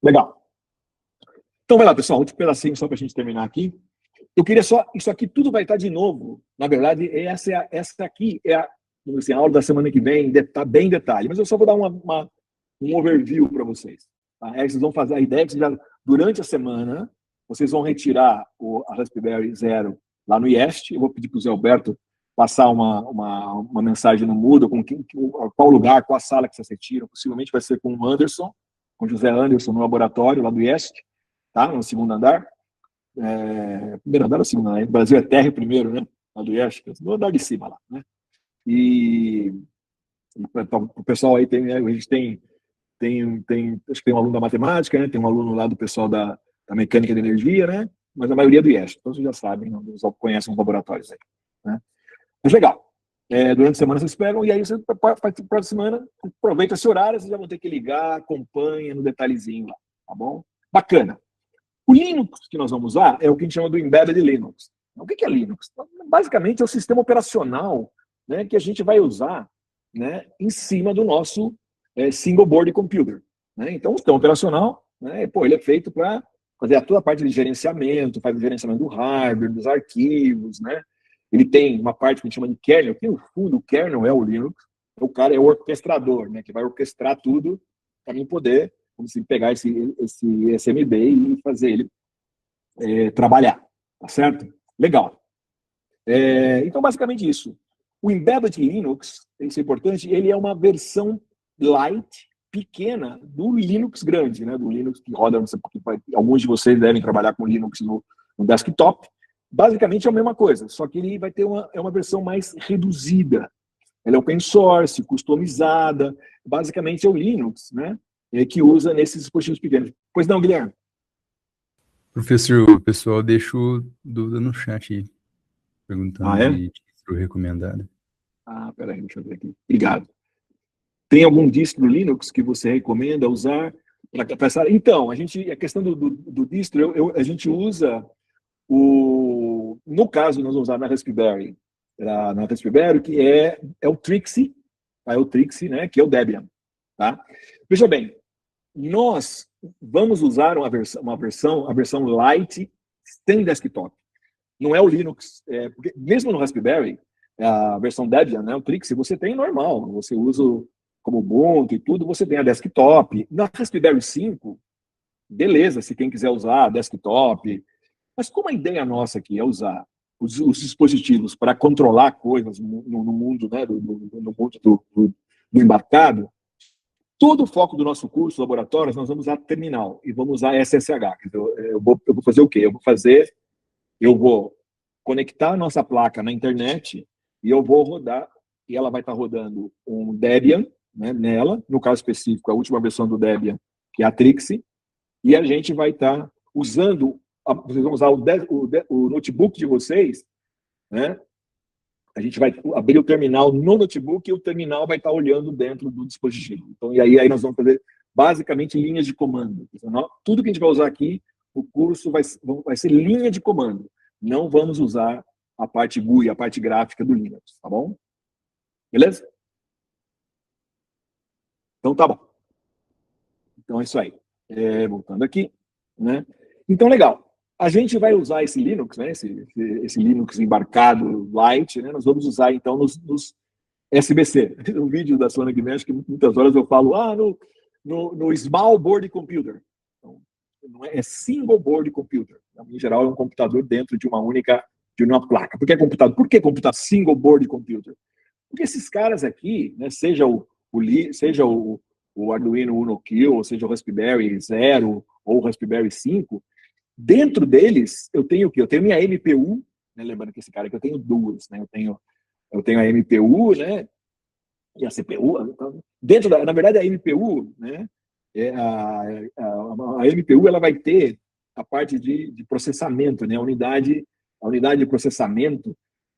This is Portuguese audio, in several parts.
Legal. Então vai lá, pessoal, último pedacinho só para a gente terminar aqui. Eu queria só, isso aqui tudo vai estar de novo. Na verdade, essa aqui é a aula da semana que vem, está bem em detalhe, mas eu só vou dar um overview para vocês. Tá? Aí vocês vão fazer a ideia que durante a semana, vocês vão retirar a Raspberry Zero lá no IEST. Eu vou pedir para o Zé Alberto passar uma mensagem no Moodle, qual lugar, qual a sala que vocês retiram. Possivelmente vai ser com o Anderson, com o José Anderson, no laboratório lá do IEST, tá? No segundo andar. Primeiro andar ou segundo andar? O Brasil é terra primeiro, né? Lá do IEST, no andar de cima lá, né? E o pessoal aí a gente tem acho que tem um aluno da matemática, né? Tem um aluno lá do pessoal da mecânica de energia, né? Mas a maioria é do IEST, então vocês já sabem, o pessoal conhece os laboratórios aí, né? Mas legal. Durante a semana vocês pegam, e aí você para a semana, aproveita esse horário, vocês já vão ter que ligar, acompanha no detalhezinho lá, tá bom? Bacana. O Linux que nós vamos usar é o que a gente chama do Embedded Linux. O que é Linux? Basicamente é o sistema operacional, né, que a gente vai usar, né, em cima do nosso single board computer. Né? Então, o sistema operacional, né, ele é feito para fazer toda a parte de gerenciamento, faz o gerenciamento do hardware, dos arquivos, né? Ele tem uma parte que a gente chama de kernel, que no fundo o kernel é o Linux, o cara é o orquestrador, né, que vai orquestrar tudo para mim poder, como se pegar esse SMB e fazer ele trabalhar, tá certo? Legal. Então, basicamente isso. O Embedded Linux, isso é importante, ele é uma versão light, pequena, do Linux grande, né? Do Linux que roda, não sei, alguns de vocês devem trabalhar com Linux no desktop. Basicamente é a mesma coisa, só que ele vai ter uma versão mais reduzida. Ela é open source, customizada. Basicamente é o Linux, né? Que usa nesses dispositivos pequenos. Pois não, Guilherme? Professor, o pessoal deixou dúvida no chat aí, perguntando de distro recomendada. Peraí, deixa eu ver aqui. Obrigado. Tem algum distro Linux que você recomenda usar para essa? Então, a questão do distro, a gente usa no caso, nós vamos usar na Raspberry, que é o Trixie, tá? É o Trixie, né? Que é o Debian, tá? Veja bem, nós vamos usar a versão light sem desktop. Não é o Linux, porque mesmo no Raspberry, a versão Debian, né, o Trixie, você tem normal, você usa como Ubuntu e tudo, você tem a desktop. Na Raspberry 5, beleza, se quem quiser usar a desktop, mas como a ideia nossa aqui é usar os dispositivos para controlar coisas no mundo, né, no mundo do embarcado, todo o foco do nosso curso, laboratórios, nós vamos usar terminal e vamos usar SSH. Eu vou fazer o quê? Eu vou conectar a nossa placa na internet e eu vou rodar, e ela vai estar rodando um Debian, né, nela, no caso específico, a última versão do Debian, que é a Trixie, e a gente vai estar usando, vocês vão usar o notebook de vocês, né? A gente vai abrir o terminal no notebook e o terminal vai estar olhando dentro do dispositivo. Então, e aí nós vamos fazer basicamente linhas de comando. Tudo que a gente vai usar aqui, o curso vai ser linha de comando. Não vamos usar a parte GUI, a parte gráfica do Linux, tá bom? Beleza? Então tá bom. Então é isso aí. Voltando aqui, né? Então, legal. A gente vai usar esse Linux, né? Esse Linux embarcado light, né? Nós vamos usar, então, nos SBC. No vídeo da Sônia Guimarães, que muitas horas eu falo, no Small Board Computer. Então, não é Single Board Computer. Em geral, é um computador dentro de uma placa. Por que computador? Por que computador Single Board Computer? Porque esses caras aqui, né? Seja o Arduino Uno Q, ou seja o Raspberry Zero ou o Raspberry 5, dentro deles eu tenho o quê? Eu tenho minha MPU, né? Lembrando que esse cara aqui eu tenho duas, né? Eu tenho a MPU, né? E a CPU. Então, na verdade, a MPU, né? A MPU ela vai ter a parte de processamento, né? A unidade de processamento,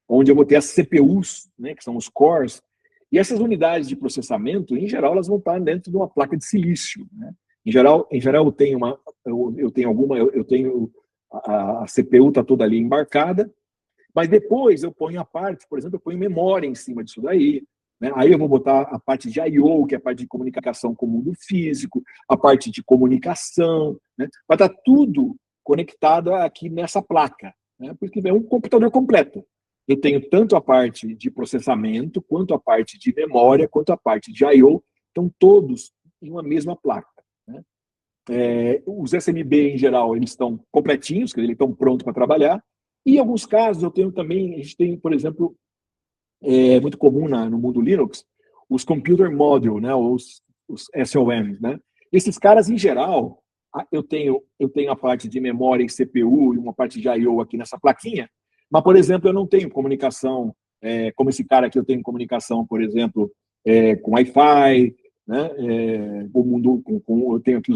onde eu vou ter as CPUs, né? Que são os cores. E essas unidades de processamento, em geral, elas vão estar dentro de uma placa de silício, né? Em geral, eu tenho a CPU está toda ali embarcada, mas depois eu ponho a parte, por exemplo, eu ponho memória em cima disso daí, né? Aí eu vou botar a parte de I/O, que é a parte de comunicação com o mundo físico, a parte de comunicação, né? Vai estar tudo conectado aqui nessa placa, né? Porque é um computador completo. Eu tenho tanto a parte de processamento, quanto a parte de memória, quanto a parte de I/O, estão todos em uma mesma placa, né? Os SMB, em geral, eles estão completinhos, quer dizer, eles estão prontos para trabalhar. E em alguns casos, eu tenho também, a gente tem, por exemplo, muito comum no mundo Linux, os Computer Module, né, os SOMs, né? Esses caras, em geral, eu tenho a parte de memória e CPU e uma parte de I/O aqui nessa plaquinha, mas, por exemplo, eu não tenho comunicação, como esse cara aqui, eu tenho comunicação, por exemplo, com Wi-Fi, né, o mundo, eu tenho aqui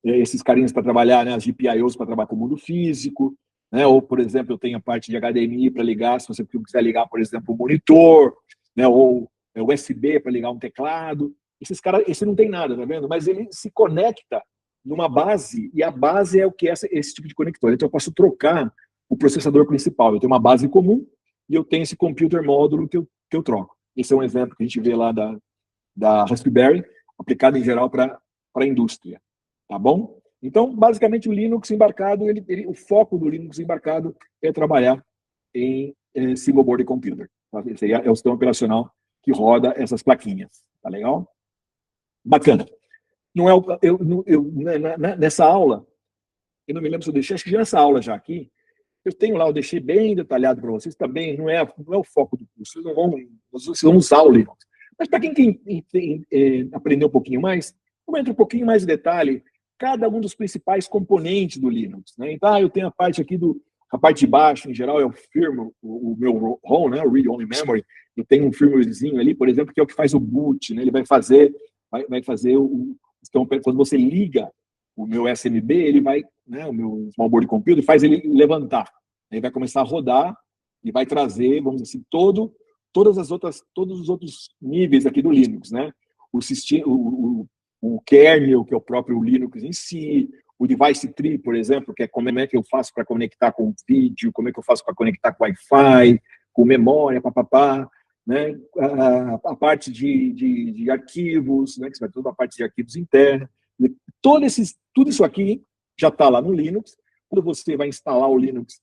esses carinhas para trabalhar, né, as GPIOs para trabalhar com o mundo físico, né, ou, por exemplo, eu tenho a parte de HDMI para ligar, se você quiser ligar, por exemplo, um monitor, né, ou USB para ligar um teclado. Esses caras, esse não tem nada, tá vendo? Mas ele se conecta numa base, e a base é o que é esse tipo de conector. Então eu posso trocar o processador principal. Eu tenho uma base comum e eu tenho esse computer módulo que eu troco. Esse é um exemplo que a gente vê lá da Raspberry, aplicado em geral para a indústria. Tá bom? Então, basicamente, o Linux embarcado, o foco do Linux embarcado é trabalhar em single board computer. Tá? Esse é o sistema operacional que roda essas plaquinhas. Tá legal? Bacana. Não é nessa aula, eu não me lembro se eu deixei, acho que nessa aula já aqui, eu tenho lá, eu deixei bem detalhado para vocês também, não é o foco do curso, vocês vão usar o Linux. Mas para quem tem aprender um pouquinho mais, eu entro um pouquinho mais de detalhe, cada um dos principais componentes do Linux, né? Então, eu tenho a parte aqui a parte de baixo, em geral, é o firmware, o meu ROM, né? O Read Only Memory. Eu tenho um firmwarezinho ali, por exemplo, que é o que faz o boot, né? Ele vai fazer então, quando você liga o meu SMB, ele vai, né, o meu small board computer, faz ele levantar. Ele vai começar a rodar e vai trazer, vamos dizer assim, todos os outros níveis aqui do Linux, né? O kernel, que é o próprio Linux em si, o device tree, por exemplo, que é como é que eu faço para conectar com vídeo, como é que eu faço para conectar com Wi-Fi, com memória, papapá, né? A parte de arquivos, né? Que vai toda a parte de arquivos interna. Tudo isso aqui já está lá no Linux. Quando você vai instalar o Linux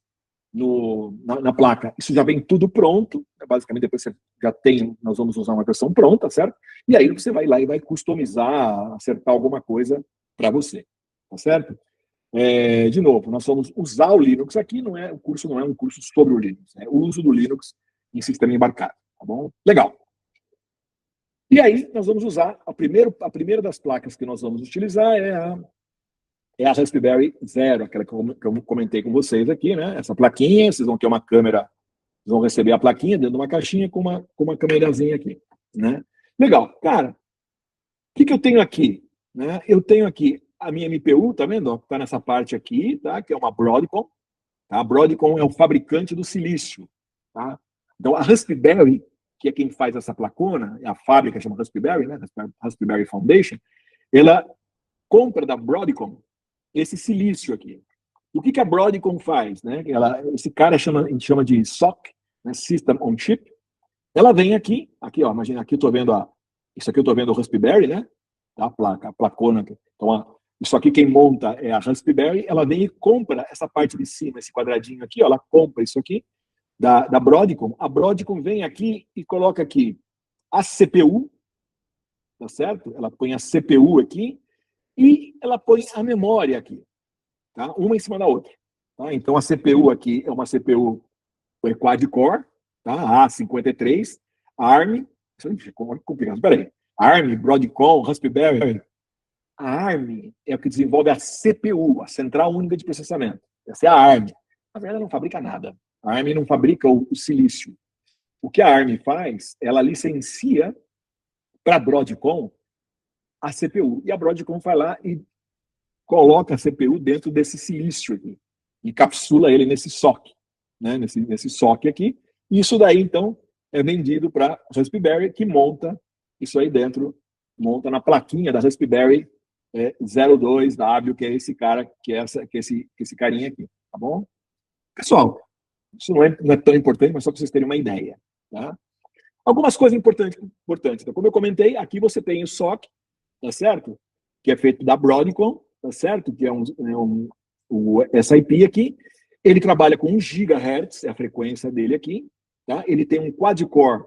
na placa, isso já vem tudo pronto. Basicamente, depois você já tem, nós vamos usar uma versão pronta, certo? E aí você vai lá e vai customizar, acertar alguma coisa para você, tá certo? De novo, nós vamos usar o Linux aqui, o curso não é um curso sobre o Linux, é o uso do Linux em sistema embarcado, tá bom? Legal. E aí, nós vamos usar, a primeira das placas que nós vamos utilizar é a Raspberry Zero, aquela que eu comentei com vocês aqui, né? Essa plaquinha, vocês vão ter uma câmera, vocês vão receber a plaquinha dentro de uma caixinha com uma câmerazinha aqui, né? Legal. Cara, o que eu tenho aqui? Né? Eu tenho aqui a minha MPU, tá vendo? Tá nessa parte aqui, tá? Que é uma Broadcom. Tá? A Broadcom é o fabricante do silício, tá? Então, a Raspberry, que é quem faz essa placona, a fábrica chama Raspberry, né? Raspberry Foundation, ela compra da Broadcom esse silício aqui. O que a Broadcom faz? Né? Esse cara a gente chama de SoC, né? System on Chip. Ela vem aqui, ó, imagina, aqui eu estou vendo isso aqui eu estou vendo o Raspberry, né? A placona. Então, isso aqui quem monta é a Raspberry, ela vem e compra essa parte de cima, esse quadradinho aqui, ó, ela compra isso aqui da Broadcom. A Broadcom vem aqui e coloca aqui a CPU, tá certo? Ela põe a CPU aqui e ela põe a memória aqui, tá? Uma em cima da outra. Tá? Então, a CPU aqui é uma CPU quad-core, tá? A53, ARM, isso é complicado, espera aí. ARM, Broadcom, Raspberry. A ARM é o que desenvolve a CPU, a Central Única de Processamento. Essa é a ARM. Na verdade, ela não fabrica nada. A ARM não fabrica o silício. O que a ARM faz, ela licencia para a Broadcom a CPU. E a Broadcom vai lá e coloca a CPU dentro desse silício aqui. Encapsula ele nesse SoC, né? nesse SoC aqui. E isso daí, então, é vendido para a Raspberry, que monta isso aí dentro, monta na plaquinha da Raspberry 02W, que é esse cara, que é esse carinha aqui, tá bom? Pessoal, isso não é tão importante, mas só para vocês terem uma ideia, tá? Algumas coisas importantes. Então, como eu comentei, aqui você tem o SOC, tá certo? Que é feito da Broadcom, tá certo? Que é o SIP aqui. Ele trabalha com 1 GHz, é a frequência dele aqui. Tá? Ele tem um quad-core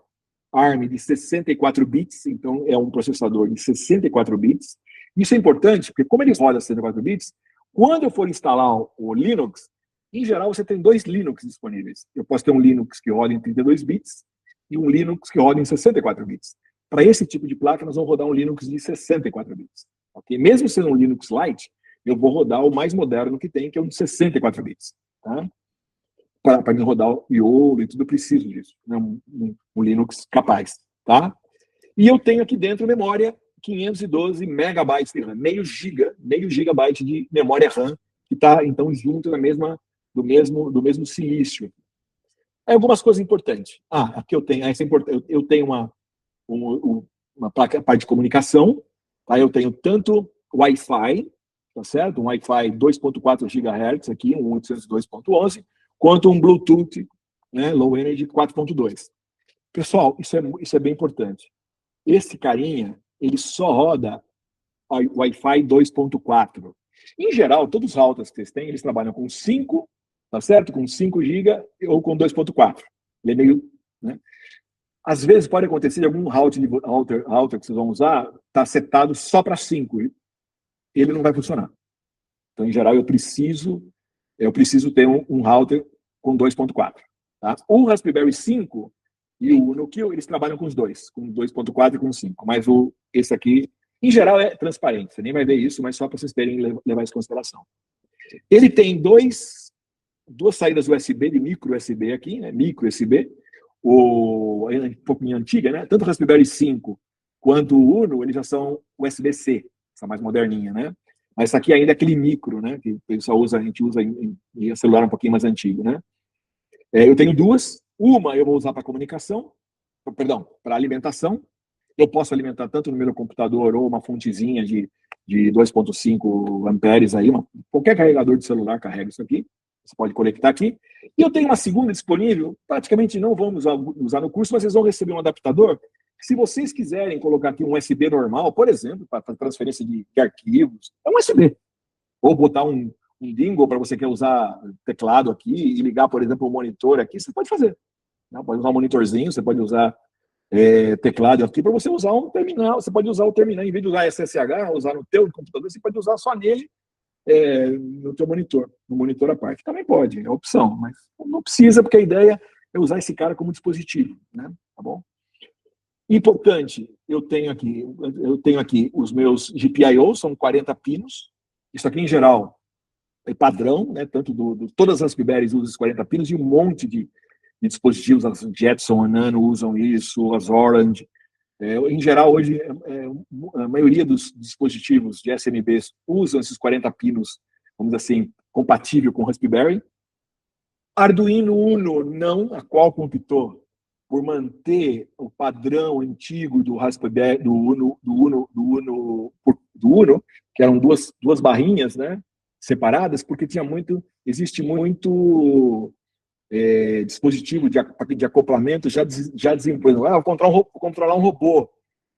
ARM de 64 bits, então é um processador de 64 bits. Isso é importante, porque como ele roda 64 bits, quando eu for instalar o Linux, em geral você tem 2 Linux disponíveis. Eu posso ter um Linux que roda em 32 bits e um Linux que roda em 64 bits. Para esse tipo de placa, nós vamos rodar um Linux de 64 bits. Okay? Mesmo sendo um Linux Lite, eu vou rodar o mais moderno que tem, que é um de 64 bits. Tá? Para me rodar o IOLO e tudo, eu preciso disso. Né? Um Linux capaz. Tá? E eu tenho aqui dentro memória 512 megabytes de RAM, meio gigabyte de memória RAM, que está, então, junto do mesmo silício. Aí, algumas coisas importantes. Aqui eu tenho, eu tenho uma placa, parte de comunicação, tá? Eu tenho tanto Wi-Fi, tá certo? Um Wi-Fi 2.4 GHz aqui, um 802.11, quanto um Bluetooth, né, Low Energy 4.2. Pessoal, isso é bem importante. Esse carinha, ele só roda Wi-Fi 2.4. Em geral, todos os routers que vocês têm, eles trabalham com 5, tá certo? Com 5 GB ou com 2.4. Ele é meio, né? Às vezes pode acontecer de algum router que vocês vão usar tá setado só para 5. Ele não vai funcionar. Então, em geral, eu preciso ter um router com 2.4. Tá? O Raspberry 5 e o Uno Q, eles trabalham com os dois, com 2.4 e com 5. Mas esse aqui, em geral, é transparente. Você nem vai ver isso, mas só para vocês terem levar isso em consideração. Ele tem duas saídas USB de micro USB aqui, né? Micro USB, um pouquinho antiga, né? Tanto o Raspberry 5 quanto o Uno, eles já são USB-C, essa mais moderninha, né? Mas essa aqui ainda é aquele micro, né? Que a gente usa em celular um pouquinho mais antigo, né? Eu tenho duas. Uma eu vou usar para comunicação, para alimentação. Eu posso alimentar tanto no meu computador ou uma fontezinha de 2.5 amperes aí, qualquer carregador de celular carrega isso aqui. Você pode conectar aqui. E eu tenho uma segunda disponível, praticamente não vamos usar no curso, mas vocês vão receber um adaptador. Se vocês quiserem colocar aqui um USB normal, por exemplo, para transferência de arquivos, é um USB. Ou botar um dingle para você quer usar teclado aqui e ligar, por exemplo, o monitor aqui, você pode fazer. Pode usar um monitorzinho, você pode usar teclado aqui para você usar um terminal. Você pode usar o terminal, em vez de usar SSH, usar no teu computador, você pode usar só nele, no teu monitor, no monitor à parte. Também pode, é opção, mas não precisa, porque a ideia é usar esse cara como dispositivo, né? Tá bom? Importante, eu tenho aqui os meus GPIO, são 40 pinos. Isso aqui, em geral, é padrão, né? Tanto todas as Raspberries usam esses 40 pinos e um monte de dispositivos, as Jetson, a Nano usam isso, as Orange. Em geral, hoje, a maioria dos dispositivos de SMBs usam esses 40 pinos, vamos dizer assim, compatível com o Raspberry. Arduino Uno não, a Qualcomm optou por manter o padrão antigo do Raspberry, do Uno, que eram duas barrinhas, né, separadas, porque existe muito dispositivo de acoplamento já desenvolvendo. Vou controlar um robô.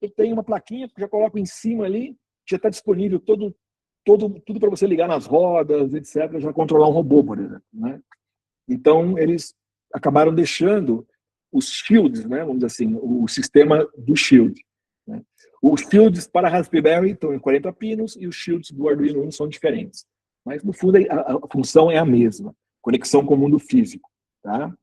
Eu tenho uma plaquinha que já coloco em cima ali, já está disponível tudo para você ligar nas rodas, etc., já controlar um robô, por exemplo, né? Então, eles acabaram deixando os shields, né, vamos dizer assim, o sistema do shield. Né? Os shields para Raspberry estão em 40 pinos e os shields do Arduino Uno são diferentes. Mas, no fundo, a função é a mesma. Conexão com o mundo físico. Tá?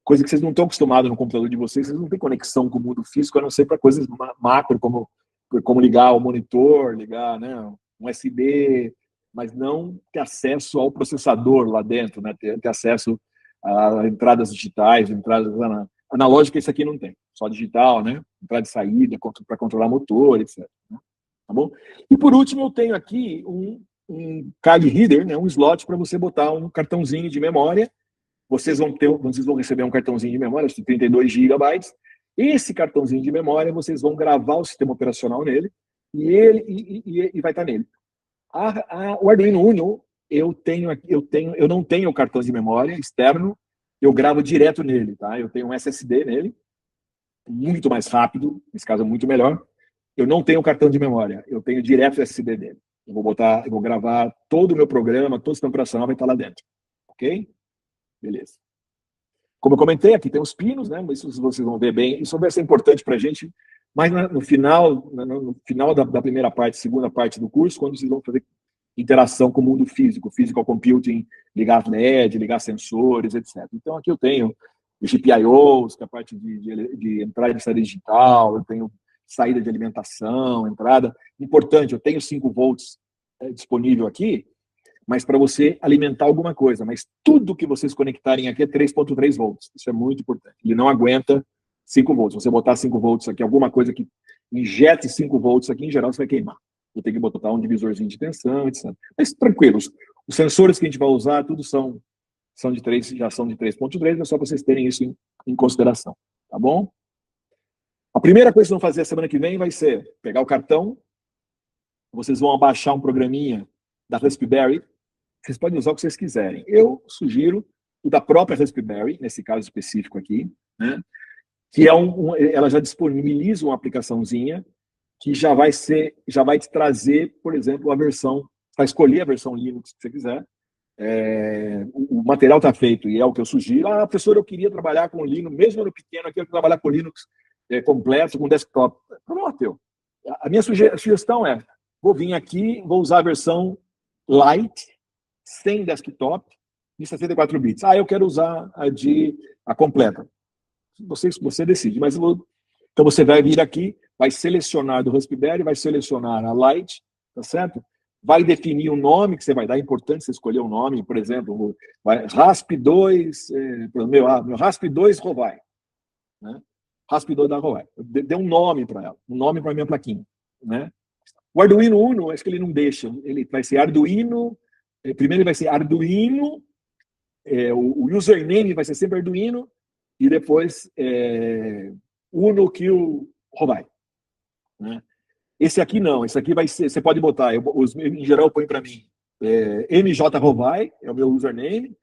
Coisa que vocês não estão acostumados no computador de vocês não têm conexão com o mundo físico, a não ser para coisas macro, como ligar o monitor, ligar, né, um USB, mas não ter acesso ao processador lá dentro, né, ter acesso a entradas digitais, entradas analógicas, isso aqui não tem, só digital, né, entrada e saída para controlar motor, etc. Né, tá bom? E por último, eu tenho aqui um card reader, né, um slot para você botar um cartãozinho de memória. Vocês vão receber um cartãozinho de memória de 32 GB. Esse cartãozinho de memória, vocês vão gravar o sistema operacional nele e vai estar nele. O Arduino Uno, eu não tenho o cartão de memória externo, eu gravo direto nele, tá? Eu tenho um SSD nele, muito mais rápido, nesse caso é muito melhor. Eu não tenho cartão de memória, eu tenho direto o SSD dele. Eu vou gravar todo o meu programa, todo o sistema operacional vai estar lá dentro. Ok? Beleza. Como eu comentei, aqui tem os pinos, né? Isso vocês vão ver bem. Isso vai ser importante para a gente, mas no final da primeira parte, segunda parte do curso, quando vocês vão fazer interação com o mundo físico, physical computing, ligar LED, ligar sensores, etc. Então, aqui eu tenho GPIOs, que é a parte de entrada e saída digital, eu tenho saída de alimentação, entrada. Importante, eu tenho 5 volts disponível aqui, mas para você alimentar alguma coisa. Mas tudo que vocês conectarem aqui é 3.3 volts. Isso é muito importante. Ele não aguenta 5 volts. Se você botar 5 volts aqui, alguma coisa que injete 5 volts aqui, em geral, você vai queimar. Vou ter que botar um divisorzinho de tensão, etc. Mas tranquilos. Os sensores que a gente vai usar, tudo já são de 3.3, é só para vocês terem isso em consideração. Tá bom? A primeira coisa que vocês vão fazer a semana que vem vai ser pegar o cartão, vocês vão baixar um programinha da Raspberry. Vocês podem usar o que vocês quiserem. Eu sugiro o da própria Raspberry, nesse caso específico aqui, né? Que ela já disponibiliza uma aplicaçãozinha que já vai te trazer, por exemplo, a versão, para escolher a versão Linux que você quiser. O material está feito e é o que eu sugiro. Professor, eu queria trabalhar com Linux, mesmo no pequeno, eu quero trabalhar com Linux completo, com desktop. Pronto, a minha sugestão é, vou vir aqui, vou usar a versão Lite, sem desktop, de 64 bits. Eu quero usar a completa. Você decide, mas então você vai vir aqui, vai selecionar do Raspberry, vai selecionar a Lite, tá certo? Vai definir o nome que você vai dar, é importante você escolher um nome, por exemplo, RASP2, meu RASP2 Rovai, né? RASP2 da Rovai. Dê um nome para ela, um nome para a minha plaquinha, né? O Arduino Uno, acho que ele não deixa, ele vai ser Arduino, primeiro ele vai ser Arduino, o username vai ser sempre Arduino, e depois Uno Kill Rovai, né? Esse aqui não, esse aqui vai ser, você pode botar, em geral eu ponho para mim, MJ Rovai, é o meu username,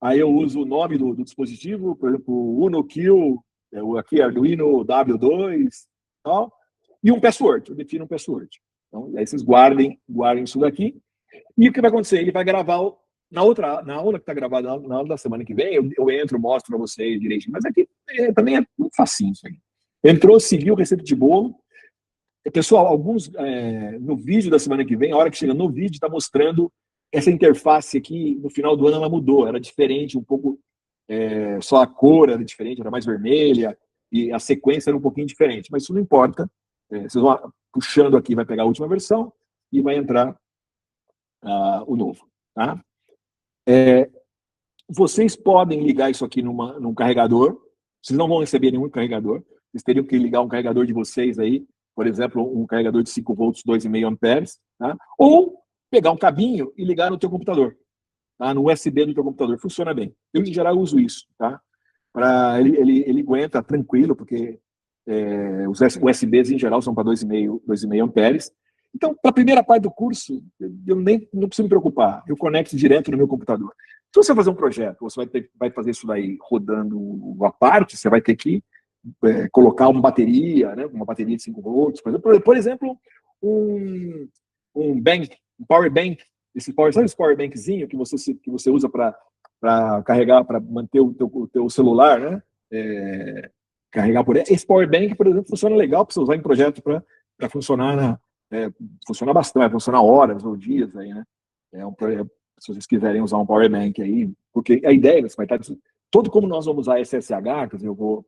aí eu uso o nome do dispositivo, por exemplo, Uno Kill, aqui Arduino W2, tal, e um password, eu defino um password. Então, aí vocês guardem isso daqui, e o que vai acontecer? Ele vai gravar na aula que está gravada na aula da semana que vem, eu entro, mostro para vocês direitinho, mas aqui também é muito facinho isso aí. Entrou, seguiu o receita de bolo. Pessoal, alguns no vídeo da semana que vem, a hora que chega no vídeo, está mostrando essa interface aqui, no final do ano ela mudou, era diferente, um pouco, só a cor era diferente, era mais vermelha, e a sequência era um pouquinho diferente, mas isso não importa. Vocês vão puxando aqui, vai pegar a última versão e vai entrar o novo. Tá? Vocês podem ligar isso aqui num carregador, vocês não vão receber nenhum carregador, vocês teriam que ligar um carregador de vocês aí, por exemplo, um carregador de 5 volts, 2,5 amperes, tá? Ou pegar um cabinho e ligar no teu computador, tá? No USB do teu computador, funciona bem. Eu, em geral, uso isso, tá? Ele aguenta tranquilo, porque os USBs, em geral, são para 2,5 amperes. Então, para a primeira parte do curso, eu não preciso me preocupar, eu conecto direto no meu computador. Se você fazer um projeto, você vai fazer isso daí rodando à parte, você vai ter que colocar uma bateria, né, uma bateria de 5 volts, por exemplo, um power bank, sabe esse power bankzinho que você usa para carregar, para manter o teu celular, né? Carregar por esse power bank, por exemplo, funciona legal para você usar em projeto para funcionar funciona bastante, vai funcionar horas ou dias aí, né? Se vocês quiserem usar um power bank aí, porque a ideia você vai estar todo como nós vamos usar SSH, quer dizer, eu vou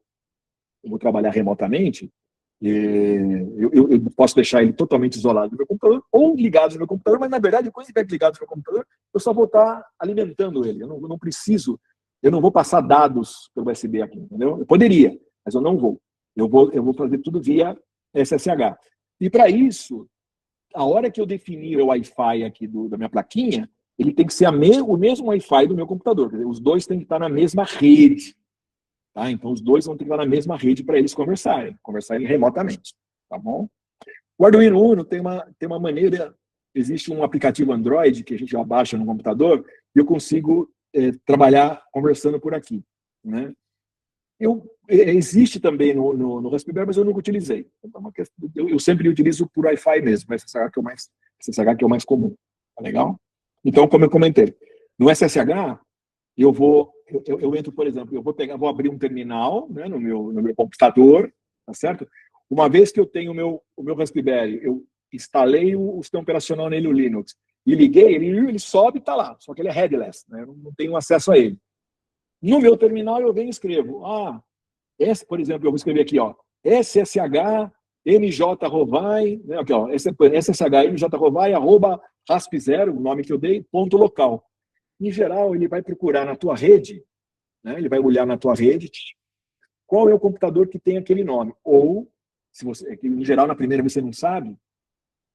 trabalhar remotamente, eu posso deixar ele totalmente isolado do meu computador ou ligado no meu computador, mas na verdade, quando ele estiver ligado no meu computador, eu só vou estar alimentando ele. Eu não preciso, eu não vou passar dados pelo USB aqui, entendeu? Eu poderia, mas eu não vou. Eu vou fazer tudo via SSH. E para isso, a hora que eu definir o Wi-Fi aqui da minha plaquinha, ele tem que ser o mesmo Wi-Fi do meu computador. Quer dizer, os dois têm que estar na mesma rede. Tá? Então, os dois vão ter que estar na mesma rede para eles conversarem remotamente. Tá bom? O Arduino Uno tem uma maneira... Existe um aplicativo Android que a gente já baixa no computador e eu consigo trabalhar conversando por aqui. Né? Existe também no Raspberry, mas eu nunca utilizei. Então, eu sempre utilizo por Wi-Fi mesmo, mas SSH que é o mais comum. Tá legal? Então, como eu comentei, no SSH, eu entro, por exemplo, vou abrir um terminal, né, no meu computador, tá certo? Uma vez que eu tenho o meu Raspberry, eu instalei o sistema operacional nele, o Linux, e liguei, ele sobe e está lá, só que ele é headless, né? Eu não tenho acesso a ele. No meu terminal, eu venho e escrevo, por exemplo, eu vou escrever aqui, ó, SSH MJ Rovai, né, aqui, ó, SSH MJ Rovai, @rasp0, o nome que eu dei, ponto local. Em geral, ele vai procurar na tua rede, né, ele vai olhar na tua rede, qual é o computador que tem aquele nome. Ou, se você, em geral, na primeira vez você não sabe,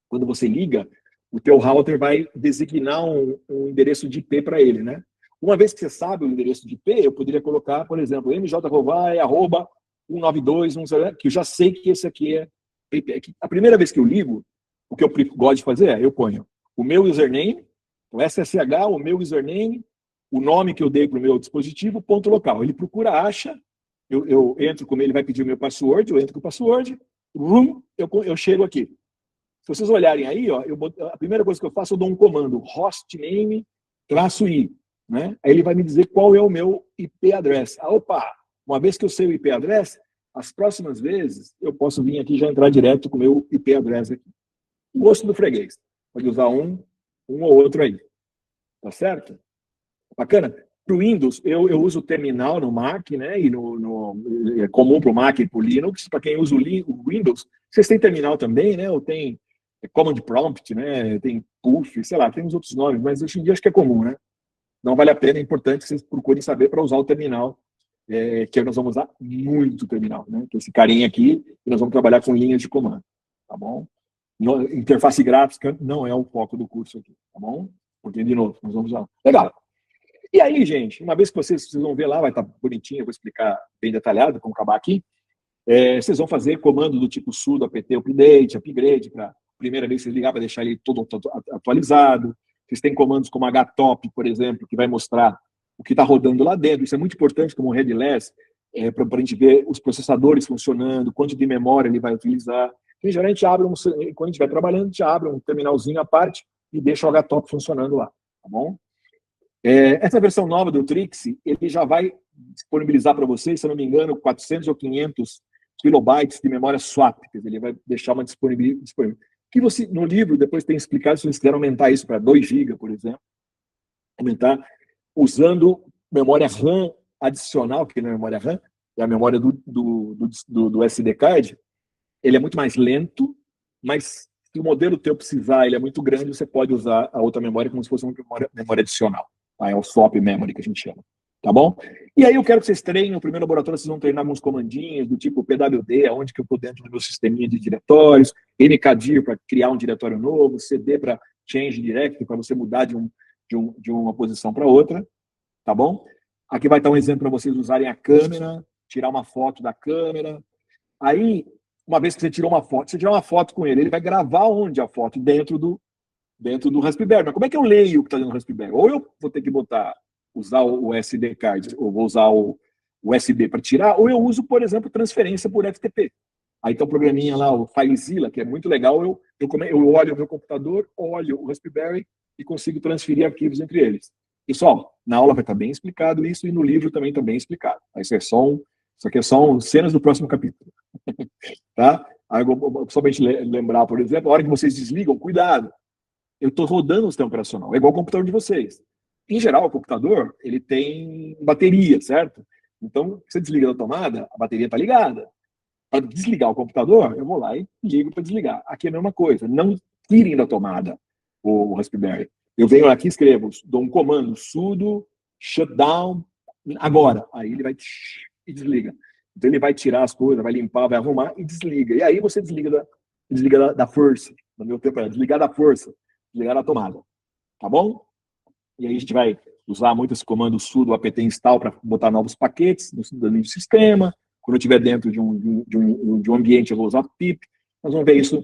quando você liga, o teu router vai designar um endereço de IP para ele, né? Uma vez que você sabe o endereço de IP, eu poderia colocar, por exemplo, mjrovai, @192, que eu já sei que esse aqui é IP. A primeira vez que eu ligo, o que eu gosto de fazer eu ponho o meu username, o SSH, o meu username, o nome que eu dei para o meu dispositivo, ponto local. Ele procura, acha, eu entro com ele, vai pedir o meu password, eu entro com o password, eu chego aqui. Se vocês olharem aí, ó, a primeira coisa que eu faço, eu dou um comando, hostname -i, né? Aí ele vai me dizer qual é o meu IP address. Opa, uma vez que eu sei o IP address, as próximas vezes eu posso vir aqui e já entrar direto com o meu IP address aqui. O gosto do freguês. Pode usar um ou outro aí. Tá certo? Bacana? Para o Windows, eu uso o terminal no Mac, né? E é comum para o Mac e para o Linux. Para quem usa o Windows, vocês têm terminal também, né? Ou tem Command Prompt, né? Tem Puff, sei lá, tem uns outros nomes, mas hoje em dia acho que é comum, né? Não vale a pena, é importante que vocês procurem saber para usar o terminal, que nós vamos usar muito terminal, né? Que esse carinha aqui, e nós vamos trabalhar com linhas de comando, tá bom? Interface gráfica não é o foco do curso aqui, tá bom? Porque, de novo, nós vamos usar. Legal. E aí, gente, uma vez que vocês vão ver lá, vai estar bonitinho, eu vou explicar bem detalhado como acabar aqui. Vocês vão fazer comando do tipo sudo apt upgrade, para primeira vez que vocês ligar, para deixar ele todo atualizado. Vocês têm comandos como htop, por exemplo, que vai mostrar o que está rodando lá dentro. Isso é muito importante como headless, para a gente ver os processadores funcionando, quanto de memória ele vai utilizar. Em geral, a gente abre quando a gente estiver trabalhando, a gente abre um terminalzinho à parte e deixa o htop funcionando lá, tá bom? Essa versão nova do Trixie, ele já vai disponibilizar para vocês, se eu não me engano, 400 ou 500 kilobytes de memória swap, quer dizer, ele vai deixar uma disponível. Que você, no livro, depois tem explicado, se vocês quiserem aumentar isso para 2 GB, por exemplo, aumentar, usando memória RAM adicional, que não é memória RAM, é a memória do SD card, ele é muito mais lento, mas se o modelo teu precisar, ele é muito grande, você pode usar a outra memória como se fosse uma memória adicional. É o swap memory que a gente chama. Tá bom? E aí eu quero que vocês treinem, no primeiro laboratório vocês vão treinar alguns comandinhos do tipo PWD, aonde que eu estou dentro do meu sisteminha de diretórios, mkdir para criar um diretório novo, cd para change directory, para você mudar de uma posição para outra. Tá bom? Aqui vai estar um exemplo para vocês usarem a câmera, tirar uma foto da câmera. Aí, uma vez que você tirou uma foto, você tirar uma foto com ele vai gravar onde a foto? Dentro do Raspberry. Mas como é que eu leio o que está dentro do Raspberry? Ou eu vou ter que usar o SD card, ou vou usar o USB para tirar, ou eu uso, por exemplo, transferência por FTP. Aí tem um programinha lá, o FileZilla, que é muito legal. Eu olho o meu computador, olho o Raspberry e consigo transferir arquivos entre eles. Pessoal, na aula vai estar bem explicado isso e no livro também está bem explicado. Isso aqui é só cenas do próximo capítulo. Tá? Aí, só para a gente lembrar, por exemplo, a hora que vocês desligam, cuidado. Eu estou rodando o sistema operacional. É igual ao computador de vocês. Em geral, o computador, ele tem bateria, certo? Então, você desliga da tomada, a bateria está ligada. Para desligar o computador, eu vou lá e ligo para desligar. Aqui é a mesma coisa. Não tirem da tomada o Raspberry. Eu venho aqui e escrevo, dou um comando, sudo, shutdown, agora. Aí ele vai e desliga. Então ele vai tirar as coisas, vai limpar, vai arrumar e desliga. E aí você desliga da força. No meu tempo é desligar da força, desligar da tomada. Tá bom? E aí a gente vai usar muito esse comando sudo apt install para botar novos paquetes no sistema. Quando eu estiver dentro de um ambiente, eu vou usar pip. Nós vamos ver isso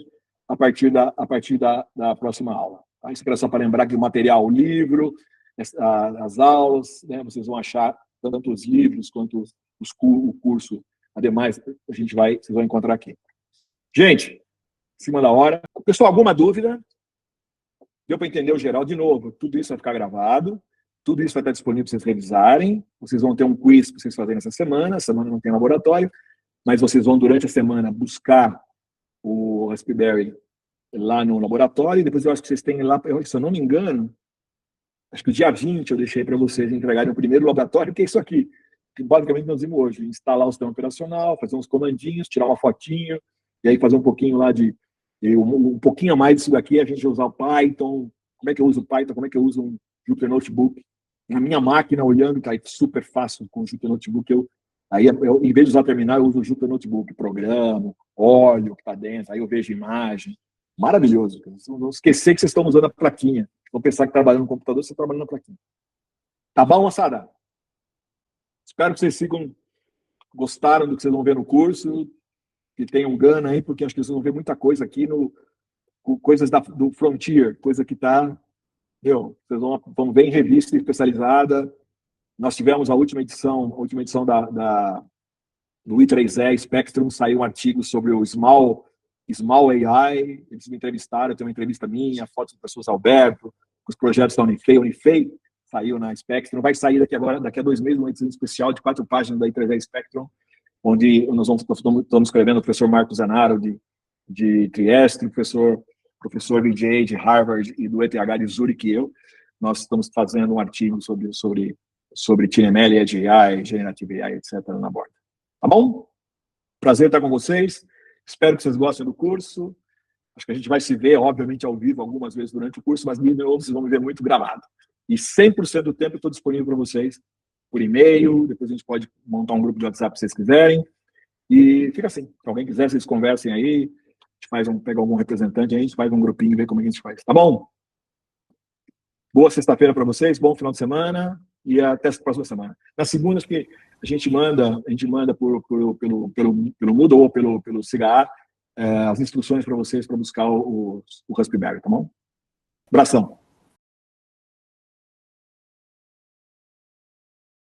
a partir da próxima aula. Tá? Isso é só para lembrar que o material, o livro, as aulas, né, vocês vão achar tanto os livros quanto o curso, ademais, vocês vão encontrar aqui. Gente, em cima da hora. Pessoal, alguma dúvida? Deu para entender o geral? De novo, tudo isso vai ficar gravado, tudo isso vai estar disponível para vocês revisarem, vocês vão ter um quiz para vocês fazerem essa semana não tem laboratório, mas vocês vão, durante a semana, buscar o Raspberry lá no laboratório, e depois eu acho que vocês têm lá, se eu não me engano, acho que o dia 20 eu deixei para vocês entregarem o primeiro laboratório, que é isso aqui, que basicamente nós vimos hoje, instalar o sistema operacional, fazer uns comandinhos, tirar uma fotinho, e aí fazer um pouquinho lá um pouquinho a mais disso daqui, a gente vai usar o Python, como é que eu uso o Python, como é que eu uso um Jupyter Notebook. Na minha máquina, olhando, tá super fácil com o Jupyter Notebook, aí em vez de usar terminal, eu uso o Jupyter Notebook, programo, olho o que está dentro, aí eu vejo imagem. Maravilhoso. Não esquecer que vocês estão usando a plaquinha. Vão pensar que trabalhando no computador, você está trabalhando na plaquinha. Tá bom, moçada? Espero que vocês gostaram do que vocês vão ver no curso, que tenham gana aí, porque acho que vocês vão ver muita coisa aqui, coisas do Frontier, coisa que está... Vocês vão ver em revista especializada. Nós tivemos a última edição do I3E Spectrum, saiu um artigo sobre o Small AI, eles me entrevistaram, eu tenho uma entrevista minha, fotos do professor Alberto, os projetos da Unifei. A Unifei saiu na Spectrum, vai sair daqui a 2 meses, uma edição especial de 4 páginas da I3E Spectrum, onde nós estamos escrevendo o professor Marcos Zanaro, de Trieste, o professor VJ de Harvard e do ETH de Zurich, e eu. Nós estamos fazendo um artigo sobre TNML, Edge AI, Generative AI, etc. na borda. Tá bom? Prazer estar com vocês. Espero que vocês gostem do curso. Acho que a gente vai se ver, obviamente, ao vivo algumas vezes durante o curso, mas de novo vocês vão me ver muito gravado. E 100% do tempo eu estou disponível para vocês por e-mail, depois a gente pode montar um grupo de WhatsApp se vocês quiserem. E fica assim, se alguém quiser, vocês conversem aí, a gente pega algum representante aí, a gente faz um grupinho e vê como é que a gente faz. Tá bom? Boa sexta-feira para vocês, bom final de semana e até a próxima semana. Na segunda, acho que a gente manda pelo Moodle ou pelo CGA as instruções para vocês para buscar o Raspberry, tá bom? Abração.